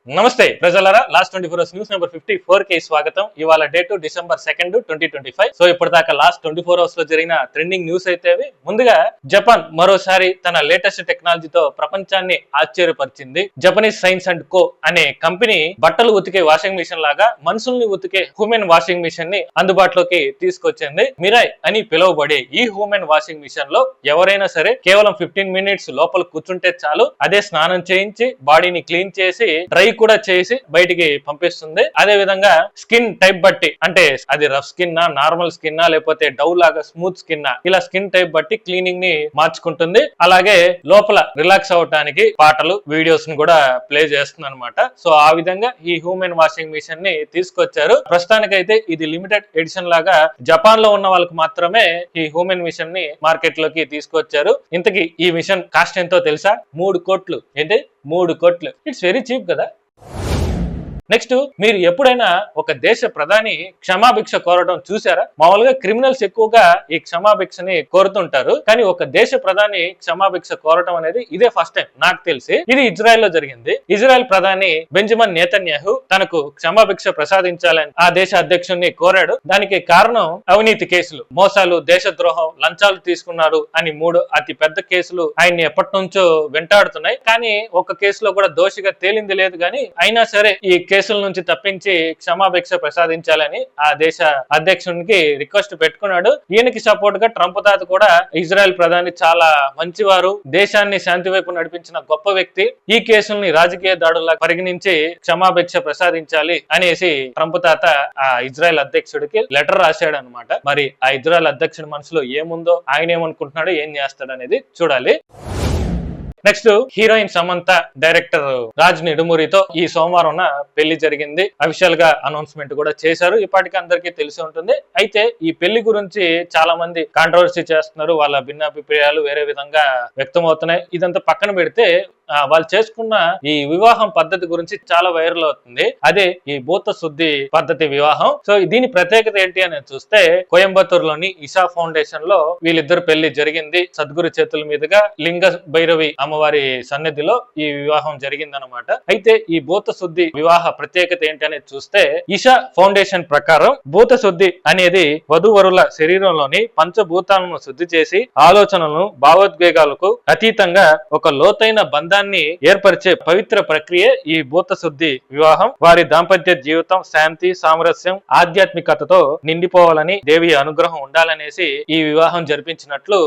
నమస్తే ప్రజలారా, last 24 hours news number 54 కి స్వాగతం. ఇవాళ డేట్ December 2, 2025. సో ఇప్పటిదాకా లాస్ట్ 24 అవర్స్ లో జరిగిన ట్రెండింగ్ న్యూస్ అయితే ముందుగా జపాన్ మరోసారి తన లేటెస్ట్ టెక్నాలజీతో ప్రపంచాన్ని ఆశ్చర్యపరిచింది. జపనీస్ సైన్స్ అండ్ కో అనే కంపెనీ బట్టలు ఉతికే వాషింగ్ మిషన్ లాగా మనుషుల్ని ఉతికే హ్యూమన్ వాషింగ్ మిషన్ ని అందుబాటులోకి తీసుకొచ్చింది. మిరాయ్ అని పిలువబడే ఈ హ్యూమన్ వాషింగ్ మిషన్ లో ఎవరైనా సరే కేవలం 15 మినిట్స్ లోపల కూర్చుంటే చాలు, అదే స్నానం చేయించి బాడీని క్లీన్ చేసి డ్రై కూడా చేసి బయటికి పంపిస్తుంది. అదే విధంగా స్కిన్ టైప్ బట్టి, అంటే అది రఫ్ స్కిన్, నార్మల్ స్కిన్, లేకపోతే డౌ లాగా స్మూత్ స్కిన్, ఇలా స్కిన్ టైప్ బట్టి క్లీనింగ్ ని మార్చుకుంటుంది. అలాగే లోపల రిలాక్స్ అవడానికి పాటలు, వీడియోస్ ని కూడా ప్లే చేస్తుంది అనమాట. సో ఆ విధంగా ఈ హ్యూమన్ వాషింగ్ మిషన్ ని తీసుకొచ్చారు. ప్రస్తుతానికైతే ఇది లిమిటెడ్ ఎడిషన్ లాగా జపాన్ లో ఉన్న వాళ్ళకి మాత్రమే ఈ హ్యూమన్ మిషన్ ని మార్కెట్ లోకి తీసుకొచ్చారు. ఇంతకీ ఈ మిషన్ కాస్ట్ ఎంతో తెలుసా? 3 కోట్లు. ఏంటి 3 కోట్లు? ఇట్స్ వెరీ చీప్ కదా. నెక్స్ట్, మీరు ఎప్పుడైనా ఒక దేశ ప్రధాని క్షమాభిక్ష కోరడం చూసారా? మామూలుగా క్రిమినల్స్ ఎక్కువగా ఈ క్షమాభిక్షని కోరుతుంటారు, కానీ ఒక దేశ ప్రధాని క్షమాభిక్ష కోరడం అనేది ఇదే ఫస్ట్ టైం నాకు తెలిసి. ఇది ఇజ్రాయెల్ లో జరిగింది. ఇజ్రాయెల్ ప్రధాని బెంజమిన్ నెతన్యాహు తనకు క్షమాభిక్ష ప్రసాదించాలని ఆ దేశ అధ్యక్షుడిని కోరాడు. దానికి కారణం అవినీతి కేసులు, మోసాలు, దేశద్రోహం, లంచాలు తీసుకున్నారు అని 3 అతి పెద్ద కేసులు ఆయన్ని ఎప్పటి నుంచో వెంటాడుతున్నాయి. కానీ ఒక కేసులో కూడా దోషిగా తేలింది లేదు. కానీ అయినా సరే ఈ కేసుల నుంచి తప్పించి క్షమాభిక్ష ప్రసాదించాలని ఆ దేశ అధ్యక్షునికి రిక్వెస్ట్ పెట్టుకున్నాడు. ఈయనకి సపోర్ట్ గా ట్రంప్ తాత కూడా ఇజ్రాయెల్ ప్రధాని చాలా మంచివారు, దేశాన్ని శాంతి వైపు నడిపించిన గొప్ప వ్యక్తి, ఈ కేసుల్ని రాజకీయ దాడుల్లా పరిగణించి క్షమాభిక్ష ప్రసాదించాలి అనేసి ట్రంప్ తాత ఆ ఇజ్రాయెల్ అధ్యక్షుడికి లెటర్ రాశాడు అనమాట. మరి ఆ ఇజ్రాయెల్ అధ్యక్షుడి మనసులో ఏముందో, ఆయన ఏమనుకుంటున్నాడో, ఏం చేస్తాడు అనేది చూడాలి. Next, heroine Samantha director Raj నిడుమూరితో ఈ సోమవారం పెళ్లి జరిగింది. అఫీషియల్ గా అనౌన్స్మెంట్ కూడా చేశారు. ఇప్పటికీ అందరికీ తెలిసి ఉంటుంది. అయితే ఈ పెళ్లి గురించి చాలా మంది కాంట్రవర్సీ చేస్తున్నారు. వాళ్ళ భిన్నాభిప్రాయాలు వేరే విధంగా వ్యక్తమవుతున్నాయి. ఇదంతా పక్కన పెడితే వాళ్ళు చేసుకున్న ఈ వివాహం పద్ధతి గురించి చాలా వైరల్ అవుతుంది. అదే ఈ భూత శుద్ధి పద్ధతి వివాహం. సో దీని ప్రత్యేకత ఏంటి అని చూస్తే, కోయంబత్తూర్ లోని ఇషా ఫౌండేషన్ లో వీళ్ళిద్దరు పెళ్లి జరిగింది. సద్గురు చేతుల మీదుగా లింగ భైరవి అమ్మవారి సన్నిధిలో ఈ వివాహం జరిగిందనమాట. అయితే ఈ భూత శుద్ధి వివాహ ప్రత్యేకత ఏంటి అనేది చూస్తే, ఇషా ఫౌండేషన్ ప్రకారం భూత శుద్ధి అనేది వధూవరుల శరీరంలోని పంచభూతాలను శుద్ధి చేసి ఆలోచనలను, భావోద్వేగాలకు అతీతంగా ఒక లోతైన బంధాన్ని ఏర్పరిచే పవిత్ర ప్రక్రియ ఈ భూత శుద్ధి వివాహం. వారి దాంపత్య జీవితం శాంతి, సామరస్యం, ఆధ్యాత్మికతతో నిండిపోవాలని, దేవి అనుగ్రహం ఉండాలనేసి ఈ వివాహం జరిపించినట్లు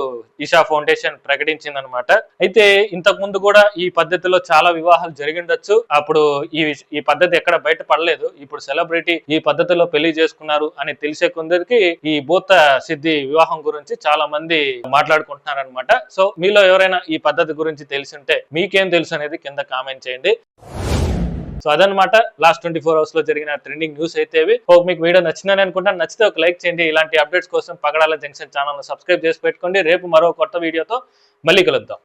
ఇషా ఫౌండేషన్ ప్రకటించిందనమాట. అయితే ఇంతకు ముందు కూడా ఈ పద్ధతిలో చాలా వివాహాలు జరిగిండొచ్చు. అప్పుడు ఈ పద్ధతి ఎక్కడ బయట పడలేదు. ఇప్పుడు సెలబ్రిటీ ఈ పద్ధతిలో పెళ్లి చేసుకున్నారు అని తెలిసే కొందరికి ఈ భూత సిద్ధి వివాహం గురించి చాలా మంది మాట్లాడుకుంటున్నారనమాట. సో మీలో ఎవరైనా ఈ పద్ధతి గురించి తెలిసింటే మీకేం తెలుసు అనేది కింద కామెంట్ చేయండి. సో అదనమాట లాస్ట్ 24 అవర్స్ లో జరిగిన ట్రెండింగ్ న్యూస్ అయితే. మీకు వీడియో నచ్చిందని అనుకుంటాను. నచ్చితే ఒక లైక్ చేయండి. ఇలాంటి అప్డేట్స్ కోసం పగడాల జంక్షన్ ఛానల్ సబ్స్క్రైబ్ చేసి పెట్టుకోండి. రేపు మరో కొత్త వీడియోతో మళ్ళీ కలుద్దాం.